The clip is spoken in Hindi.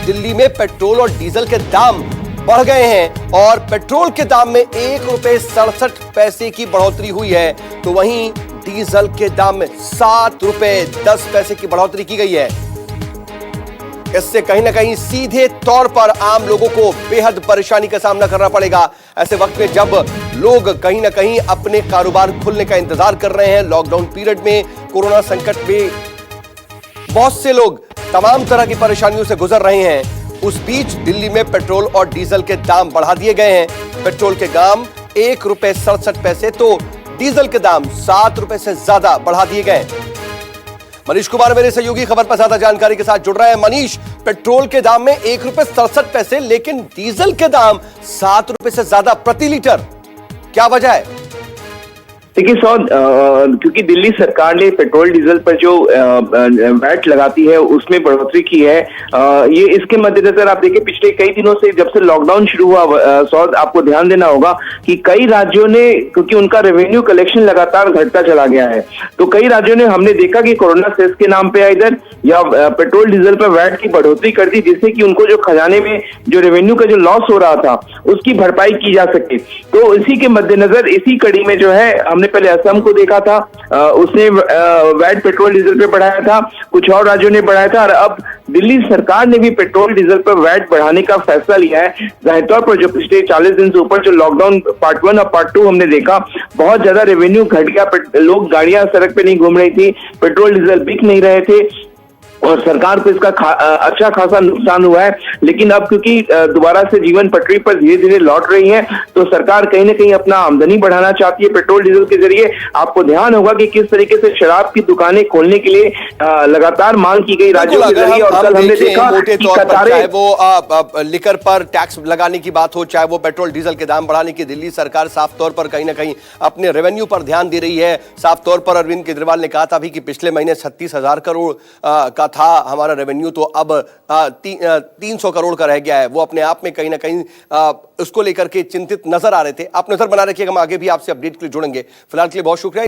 दिल्ली में पेट्रोल और डीजल के दाम बढ़ गए हैं और पेट्रोल के दाम में 1 रुपए 67 की बढ़ोतरी हुई है, तो वहीं डीजल के दाम में 7 रुपए 10 की बढ़ोतरी की गई है। इससे कहीं ना कहीं सीधे तौर पर आम लोगों को बेहद परेशानी का सामना करना पड़ेगा। ऐसे वक्त में जब लोग कहीं ना कहीं अपने कारोबार खुलने का इंतजार कर रहे हैं, लॉकडाउन पीरियड में, कोरोना संकट में बहुत से लोग तमाम तरह की परेशानियों से गुजर रहे हैं, उस बीच दिल्ली में पेट्रोल और डीजल के दाम बढ़ा दिए गए हैं। पेट्रोल के दाम 1 रुपए 67 तो डीजल के दाम 7 रुपए से ज्यादा बढ़ा दिए गए। मनीष कुमार मेरे सहयोगी खबर पर ज्यादा जानकारी के साथ जुड़ रहे हैं। मनीष, पेट्रोल के दाम में 1 रुपए 67, लेकिन डीजल के दाम 7 रुपए से ज्यादा प्रति लीटर, क्या वजह है? देखिए सौद, क्योंकि दिल्ली सरकार ने पेट्रोल डीजल पर जो वैट लगाती है उसमें बढ़ोतरी की है। ये इसके मद्देनजर आप देखिए पिछले कई दिनों से जब से लॉकडाउन शुरू हुआ सौद, आपको ध्यान देना होगा कि कई राज्यों ने, क्योंकि उनका रेवेन्यू कलेक्शन लगातार घटता चला गया है, तो कई राज्यों ने हमने देखा कि कोरोना सेस के नाम पे इधर या पेट्रोल डीजल पर वैट की बढ़ोतरी कर दी, जिससे कि उनको जो खजाने में जो रेवेन्यू का जो लॉस हो रहा था उसकी भरपाई की जा सके। तो इसी के मद्देनजर इसी कड़ी में जो है, हमने पहले असम को देखा था, उसने वैट पेट्रोल डीजल पे बढ़ाया था, कुछ और राज्यों ने बढ़ाया था, और अब दिल्ली सरकार ने भी पेट्रोल डीजल पर वैट बढ़ाने का फैसला लिया है। जाहिर तौर पर जो पिछले 40 दिन से ऊपर जो लॉकडाउन पार्ट 1 और पार्ट 2 हमने देखा, बहुत ज्यादा रेवेन्यू घट गया, लोग गाड़ियां सड़क पे नहीं घूम रही थी, पेट्रोल डीजल बिक नहीं रहे थे और सरकार को इसका अच्छा खासा नुकसान हुआ है। लेकिन अब क्योंकि दोबारा से जीवन पटरी पर धीरे धीरे लौट रही है, तो सरकार कहीं ना कहीं अपना आमदनी बढ़ाना चाहती है पेट्रोल डीजल के जरिए। आपको ध्यान होगा कि किस तरीके से शराब की दुकानें खोलने के लिए लगातार मांग की गई राज्यों के जरिए, और कल हमने देखा मोटे तौर पर चाहे वो लिकर पर टैक्स लगाने की बात हो, चाहे वो पेट्रोल डीजल के दाम बढ़ाने की, दिल्ली सरकार साफ तौर पर कहीं ना कहीं अपने रेवेन्यू पर ध्यान दे रही है। साफ तौर पर अरविंद केजरीवाल ने कहा था भी कि पिछले महीने 36,000 करोड़ का था हमारा रेवेन्यू, तो अब 300 करोड़ का रह गया है। वो अपने आप में कहीं ना कहीं उसको लेकर के चिंतित नजर आ रहे थे। आप नजर बना रखिएगा, हम आगे भी आपसे अपडेट के लिए जुड़ेंगे। फिलहाल के लिए बहुत शुक्रिया।